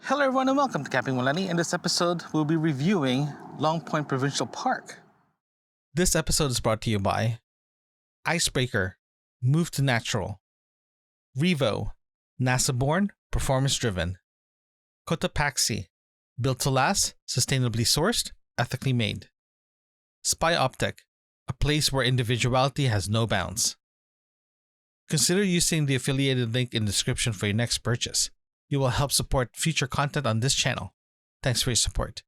Hello everyone and welcome to Camping with Lenny. In this episode, we'll be reviewing Long Point Provincial Park. This episode is brought to you by Icebreaker, Move to Natural, Revo, NASA-born, performance-driven, Cotopaxi, built to last, sustainably sourced, ethically made, Spy Optic, a place where individuality has no bounds. Consider using the affiliated link in the description for your next purchase. You will help support future content on this channel. Thanks for your support.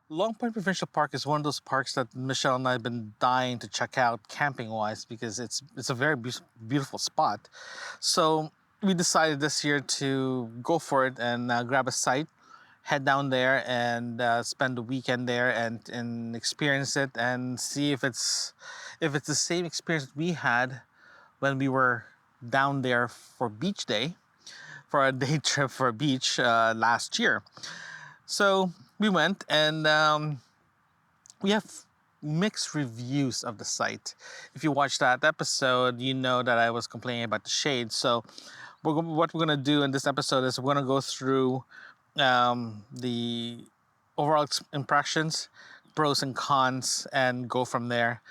Long Point Provincial Park is one of those parks that Michelle and I have been dying to check out camping-wise because it's a very beautiful spot. So we decided this year to go for it and grab a site, head down there and spend the weekend there and experience it and see if it's the same experience we had when we were down there for beach day, for a day trip for a beach last year. So we went and we have mixed reviews of the site. If you watched that episode, you know that I was complaining about the shade. So what we're gonna do in this episode is we're gonna go through the overall impressions, pros and cons, and go from there.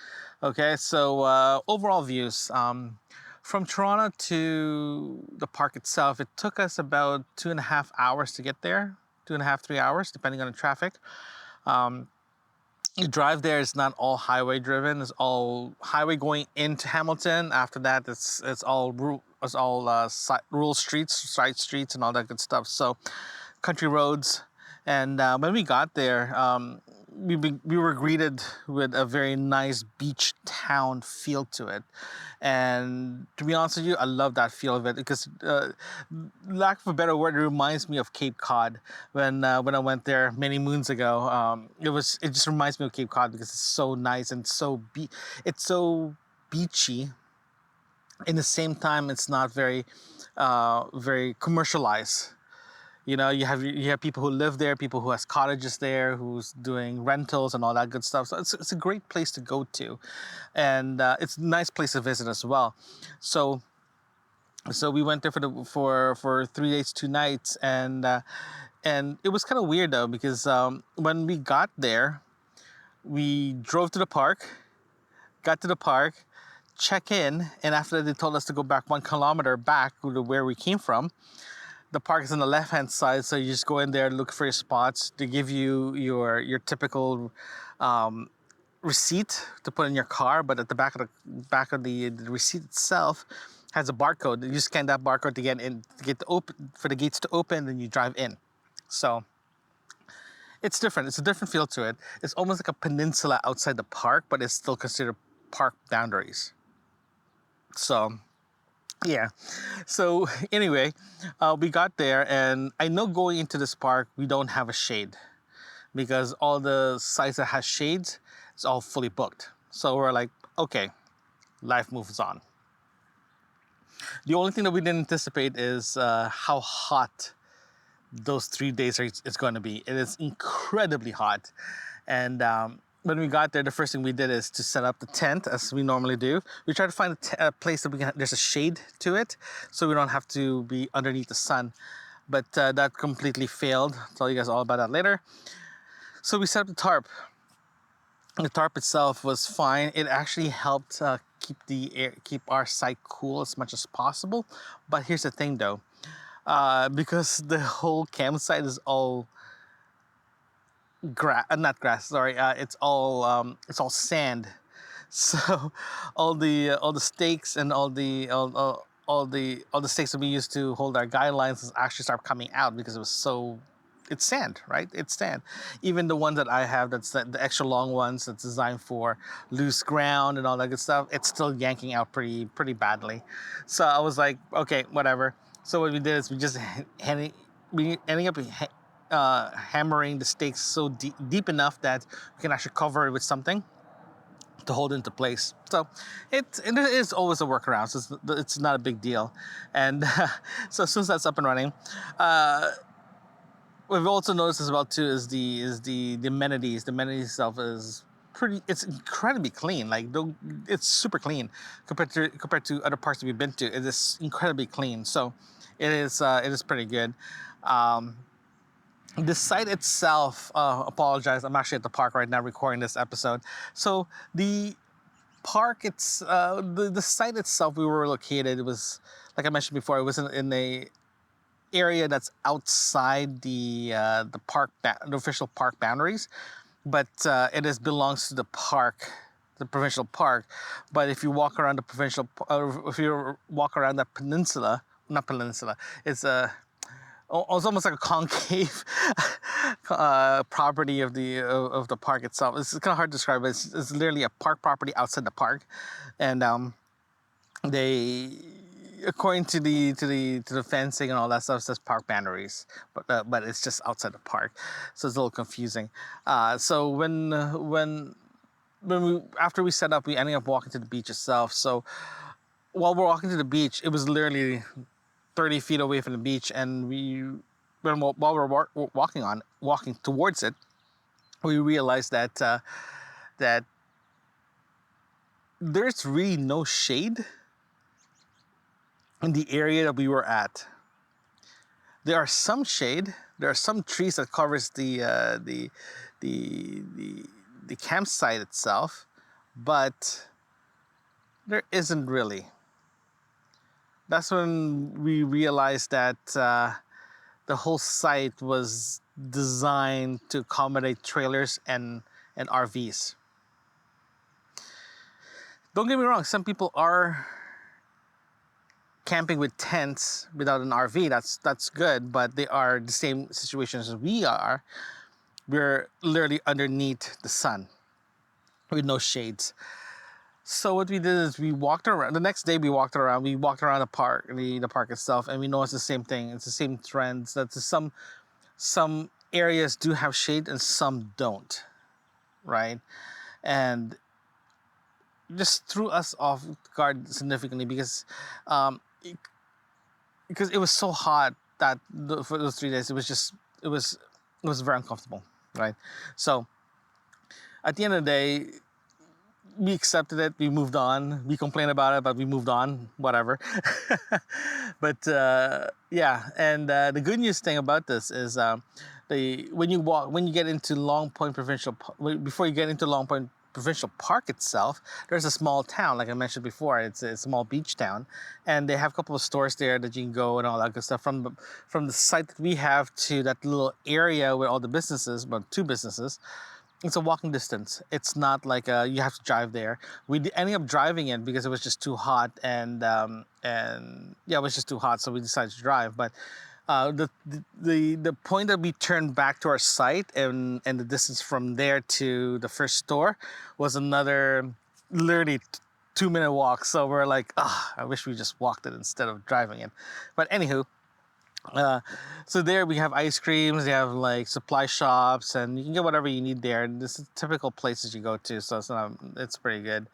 Okay, so overall views. From Toronto to the park itself, it took us about 2.5 hours to get there, 2.5, 3 hours, depending on the traffic. The drive there is not all highway driven. It's all highway going into Hamilton. After that, it's all rural streets, side streets, and all that good stuff. So, country roads. And when we got there, we were greeted with a very nice beach town feel to it. And to be honest with you, I love that feel of it because, lack of a better word, it reminds me of Cape Cod. When I went there many moons ago, it just reminds me of Cape Cod because it's so nice and it's so beachy. In the same time, it's not very commercialized. You know, you have people who live there, people who has cottages there, who's doing rentals and all that good stuff. So it's a great place to go to, and it's a nice place to visit as well. So we went there for 3 days, 2 nights, and it was kind of weird though because when we got there, we drove to the park, got to the park, check in, and after that they told us to go back 1 kilometer back to where we came from. The park is on the left-hand side, so you just go in there, look for your spots. They give you your typical receipt to put in your car, but at the back of the receipt itself has a barcode. You scan that barcode to get in, for the gates to open, and you drive in. So it's different. It's a different feel to it. It's almost like a peninsula outside the park, but it's still considered park boundaries. So yeah. So anyway, we got there, and I know going into this park, we don't have a shade because all the sites that has shades, it's all fully booked. So we're like, okay, life moves on. The only thing that we didn't anticipate is how hot those 3 days it's going to be. It is incredibly hot. And when we got there, the first thing we did is to set up the tent as we normally do. We tried to find a place that there's a shade to it, so we don't have to be underneath the sun. But that completely failed. I'll tell you guys all about that later. So we set up the tarp. The tarp itself was fine. It actually helped keep our site cool as much as possible. But here's the thing, though, because the whole campsite is all not grass, sorry, it's all sand. So all the stakes and all the stakes that we used to hold our guidelines actually start coming out because it's sand, right? It's sand. Even the one that I have, that's the extra long ones that's designed for loose ground and all that good stuff, it's still yanking out pretty badly. So I was like, okay, whatever. So what we did is we just ending up hammering the stakes so deep enough that we can actually cover it with something to hold into place. So it is always a workaround, so it's not a big deal. And so as soon as that's up and running, what we've also noticed as well too is the amenities. The amenities itself is it's incredibly clean. Like, it's super clean compared to other parks that we've been to. It is incredibly clean. So it is pretty good. The site itself, apologize, I'm actually at the park right now recording this episode. So the park, the site itself, we were located, it was, like I mentioned before, it was in a area that's outside the official park boundaries, but belongs to the park, the provincial park. But if you walk around the if you walk around that peninsula, not peninsula, it's almost like a concave property of the park itself. It's kind of hard to describe, but it's literally a park property outside the park, and they, according to the fencing and all that stuff, it says park boundaries, but it's just outside the park, so it's a little confusing. So after we set up, we ended up walking to the beach itself. So while we're walking to the beach, it was literally 30 feet away from the beach, and while we're walking towards it, we realized that that there's really no shade in the area that we were at. There are some shade. There are some trees that covers the campsite itself, but there isn't really. That's when we realized that the whole site was designed to accommodate trailers and RVs. Don't get me wrong, some people are camping with tents without an RV. That's good, but they are the same situations as we are. We're literally underneath the sun with no shades. So what we did is we walked around. The next day we walked around the park, the park itself, and we noticed the same thing. It's the same trends. That some areas do have shade and some don't, right? And just threw us off guard significantly because it was so hot that for those 3 days it was very uncomfortable, right? So at the end of the day, we accepted it, we moved on, we complained about it, but we moved on, whatever. But yeah, and the good news thing about this is when you get into Long Point Provincial, before you get into Long Point Provincial Park itself, there's a small town, like I mentioned before. It's a small beach town, and they have a couple of stores there that you can go and all that good stuff. From the site that we have to that little area where all the businesses, but 2 businesses, it's a walking distance. It's not like you have to drive there. We ended up driving it because it was just too hot, and yeah, it was just too hot, so we decided to drive. But the point that we turned back to our site and the distance from there to the first store was another literally 2-minute walk. So we're like, I wish we just walked it instead of driving it. But anywho. So there we have ice creams, they have like supply shops, and you can get whatever you need there. This is typical places you go to, so it's pretty good.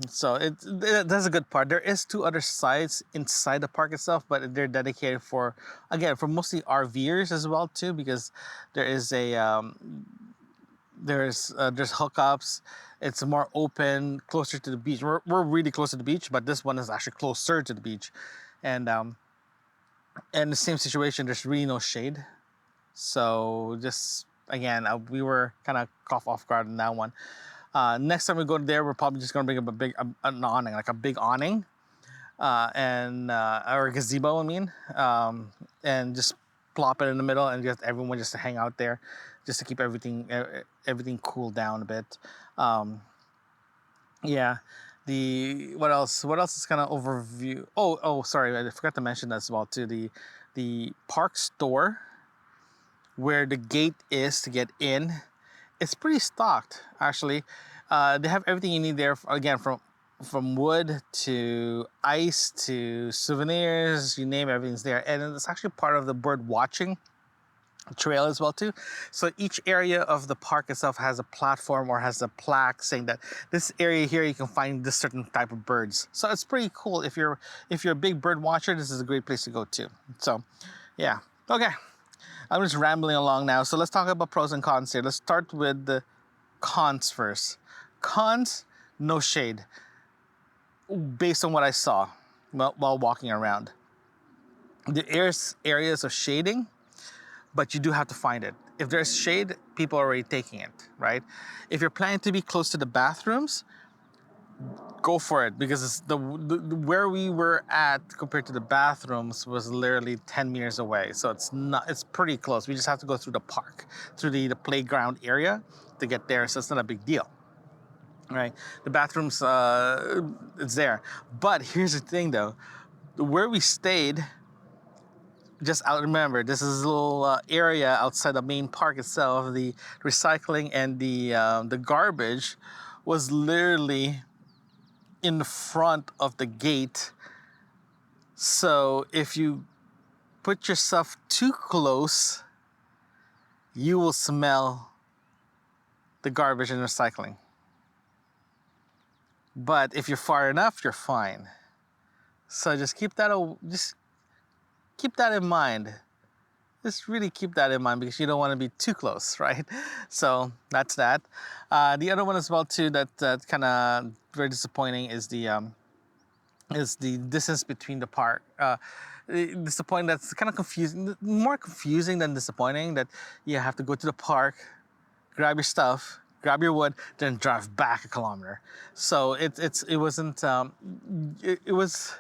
So that's a good part. There is 2 other sites inside the park itself, but they're dedicated for mostly RVers as well too, because there is there's hookups. It's more open, closer to the beach. We're really close to the beach, but this one is actually closer to the beach, and the same situation, there's really no shade. So just, again, we were kind of caught off guard on that one. Next time we go there, we're probably just going to bring up an awning, like a big awning, or a gazebo, I mean, and just plop it in the middle and just everyone just to hang out there, just to keep everything cooled down a bit. Yeah. What else is kind of overview? Oh, sorry, I forgot to mention that as well too. The park store, where the gate is to get in, it's pretty stocked actually. They have everything you need there. Again, from wood to ice to souvenirs, you name it, everything's there. And it's actually part of the bird watching trail as well too. So each area of the park itself has a platform or has a plaque saying that this area here you can find this certain type of birds. So it's pretty cool. If you're a big bird watcher, this is a great place to go to. So yeah, okay, I'm just rambling along now, so let's talk about pros and cons here. Let's start with cons first. Cons, no shade, based on what I saw while walking around. There's areas of shading, but you do have to find it. If there's shade, people are already taking it, right? If you're planning to be close to the bathrooms, go for it, because it's where we were at compared to the bathrooms was literally 10 meters away. So it's pretty close. We just have to go through the park, through the playground area to get there. So it's not a big deal, right? The bathrooms, it's there. But here's the thing though, where we stayed, just out, remember, this is a little area outside the main park itself. The recycling and the garbage was literally in the front of the gate. So if you put yourself too close, you will smell the garbage and recycling. But if you're far enough, you're fine. So just keep that in mind. Just really keep that in mind, because you don't want to be too close, right? So that's that. The other one as well too that kind of very disappointing is the distance between the park. Disappointing, that's kind of confusing, more confusing than disappointing, that you have to go to the park, grab your stuff, grab your wood, then drive back a kilometer. So it wasn't, it was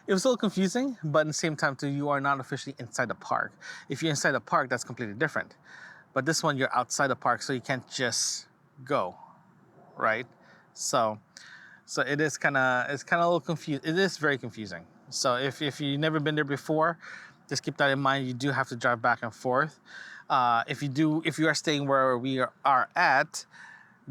a little confusing, but at the same time too, you are not officially inside the park. If you're inside the park, that's completely different. But this one, you're outside the park, so you can't just go, right? So it is kind of, it's kind of a little confused. It is very confusing. So if you've never been there before, just keep that in mind. You do have to drive back and forth. If you are staying where we are at,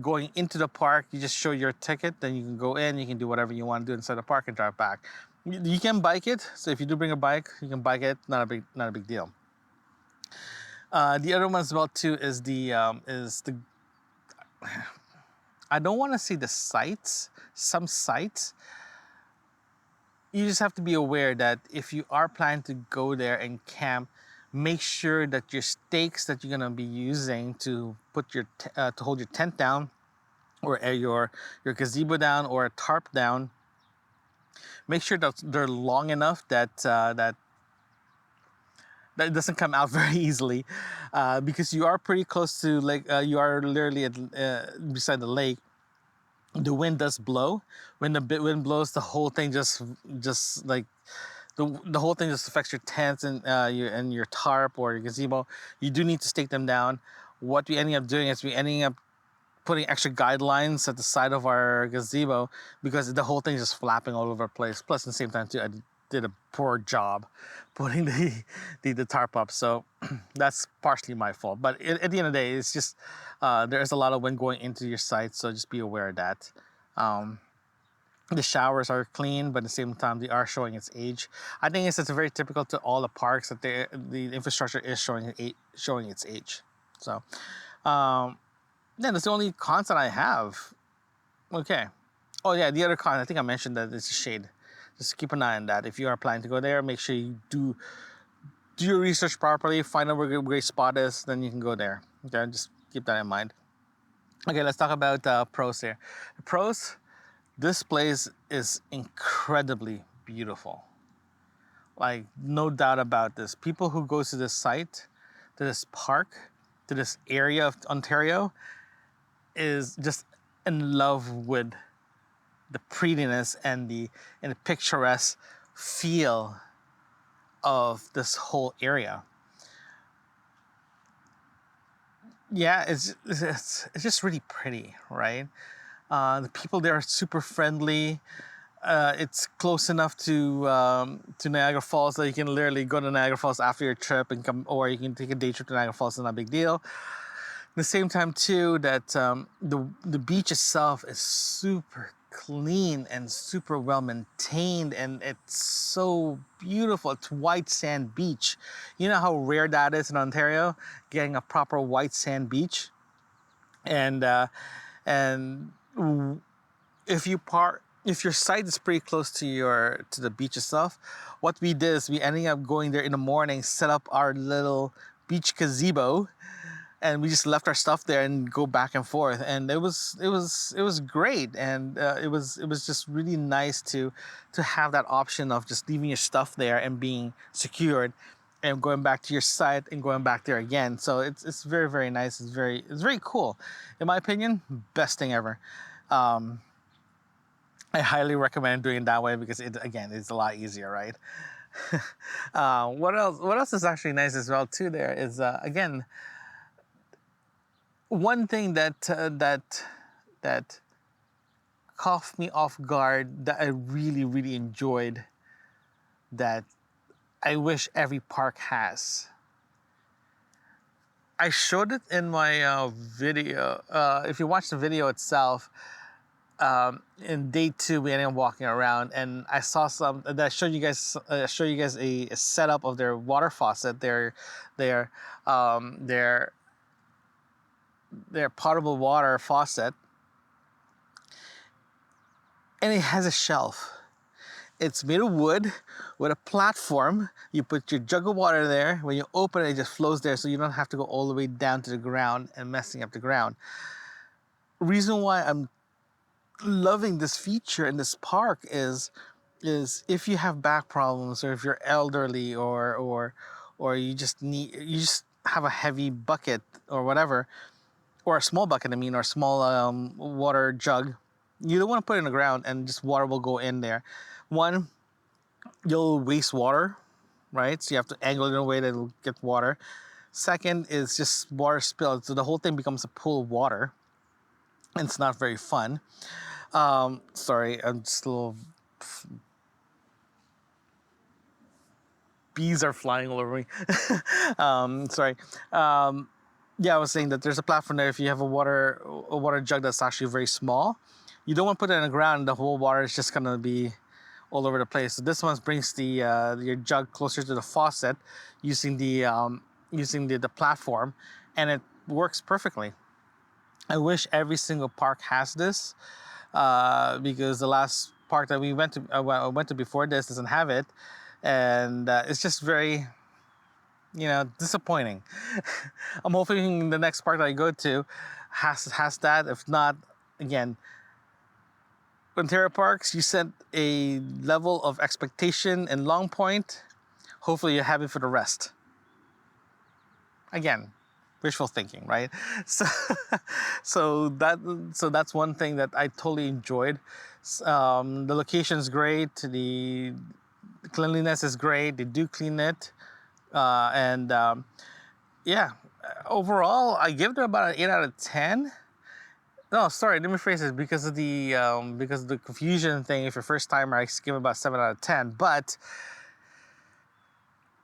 going into the park, you just show your ticket, then you can go in, you can do whatever you want to do inside the park and drive back. You can bike it, so if you do bring a bike, you can bike it, not a big deal. The other one as well too is the I don't want to say the sites. Some sites, you just have to be aware that if you are planning to go there and camp, make sure that your stakes that you're gonna be using to put your to hold your tent down, or your gazebo down, or a tarp down, make sure that they're long enough that that doesn't come out very easily, because you are pretty close to lake. You are literally beside the lake. The wind does blow. When the wind blows, the whole thing just like the whole thing just affects your tents and your tarp or your gazebo. You do need to stake them down. What we ending up doing is we ending up putting extra guidelines at the side of our gazebo, because the whole thing is just flapping all over the place. Plus, at the same time too, I did a poor job putting the tarp up, so that's partially my fault. But at the end of the day, it's just there's a lot of wind going into your site, so just be aware of that. The showers are clean, but at the same time they are showing its age. I think it's very typical to all the parks that the infrastructure is showing its age. So yeah, that's the only cons that I have. Okay. Oh yeah, the other con, I think I mentioned that it's shade. Just keep an eye on that. If you are planning to go there, make sure you do your research properly, find out where a great spot is, then you can go there. Okay, just keep that in mind. Okay, let's talk about pros here. The pros, this place is incredibly beautiful. Like, no doubt about this. People who go to this site, to this park, to this area of Ontario, is just in love with the prettiness and the picturesque feel of this whole area. Yeah, it's just really pretty, right? The people there are super friendly. It's close enough to Niagara Falls that you can literally go to Niagara Falls after your trip and come, or you can take a day trip to Niagara Falls. It's not a big deal. At the same time too, that the beach itself is super clean and super well maintained, and it's so beautiful. It's white sand beach. You know how rare that is in Ontario, getting a proper white sand beach. And if your site is pretty close to the beach itself, what we did is we ended up going there in the morning, set up our little beach gazebo, and we just left our stuff there and go back and forth, and it was great, and it was just really nice to have that option of just leaving your stuff there and being secured, and going back to your site and going back there again. So it's very, very nice. It's very cool. In my opinion, best thing ever. I highly recommend doing it that way because it's a lot easier, right? What else is actually nice as well too there is again, one thing that caught me off guard that I really enjoyed, that I wish every park has. I showed it in my video. If you watch the video itself, in day 2 we ended up walking around, and I saw some that showed you guys a setup of their water faucet, their potable water faucet, and it has a shelf. It's made of wood with a platform. You put your jug of water there. When you open it, it just flows there, so you don't have to go all the way down to the ground and messing up the ground. Reason why I'm loving this feature in this park is if you have back problems, or if you're elderly, or you just have a heavy bucket or whatever, or a small bucket, or a small water jug, you don't want to put it in the ground and just water will go in there. One, you'll waste water, right? So you have to angle it in a way that it'll get water. Second is just water spilled, so the whole thing becomes a pool of water. It's not very fun. Sorry, I'm just a little... Bees are flying all over me. Sorry. Yeah, I was saying that there's a platform there. If you have a water jug that's actually very small, you don't want to put it in the ground. The whole water is just gonna be all over the place. So this one brings your jug closer to the faucet using the platform, and it works perfectly. I wish every single park has this, because the last park that we went to before this doesn't have it, and it's just very, disappointing. I'm hoping the next park that I go to has that. If not, again, Ontario parks, you set a level of expectation in Long Point. Hopefully you have it for the rest. Again, wishful thinking, right? So that's one thing that I totally enjoyed. The location's great. The cleanliness is great. They do clean it, and yeah. Overall, I give it about an 8 out of 10. No, sorry, let me phrase it, because of the confusion thing. If you're first timer, I give it about 7 out of 10. But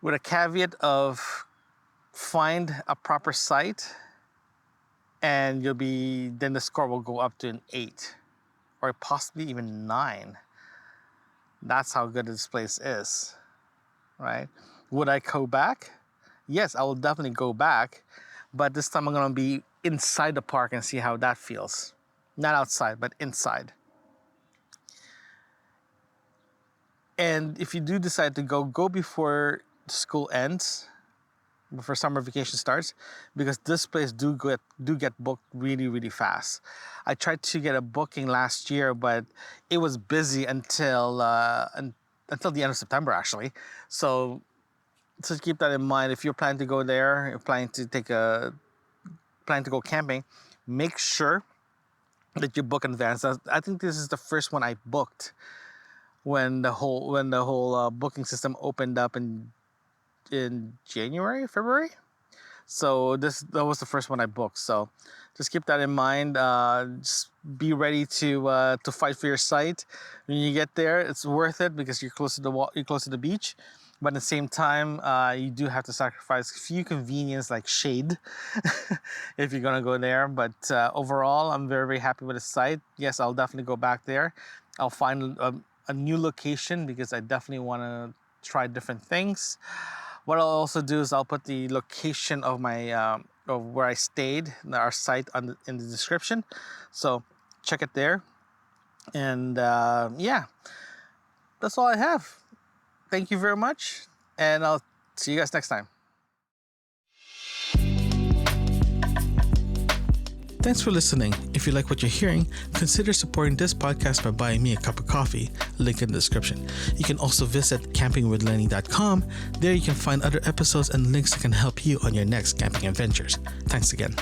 with a caveat of find a proper site, and then the score will go up to an 8, or possibly even 9. That's how good this place is, right? Would I go back? Yes, I will definitely go back, but this time I'm gonna be inside the park and see how that feels. Not outside, but inside. And if you do decide to go before school ends, before summer vacation starts, because this place do get booked really fast. I tried to get a booking last year, but it was busy until the end of September, actually. So keep that in mind. If you're planning to go there, you're planning to go camping, make sure that you book in advance. I think this is the first one I booked when the whole booking system opened up in January, February. So that was the first one I booked. So just keep that in mind. Just be ready to fight for your site. When you get there, it's worth it because you're close to the beach. But at the same time, you do have to sacrifice a few convenience like shade if you're gonna go there. But overall, I'm very happy with the site. Yes, I'll definitely go back there. I'll find a new location because I definitely want to try different things. What I'll also do is I'll put the location of my of where I stayed, our site, in the description. So check it there. And yeah, that's all I have. Thank you very much, and I'll see you guys next time. Thanks for listening. If you like what you're hearing, consider supporting this podcast by buying me a cup of coffee, link in the description. You can also visit campingwithlenny.com. There you can find other episodes and links that can help you on your next camping adventures. Thanks again.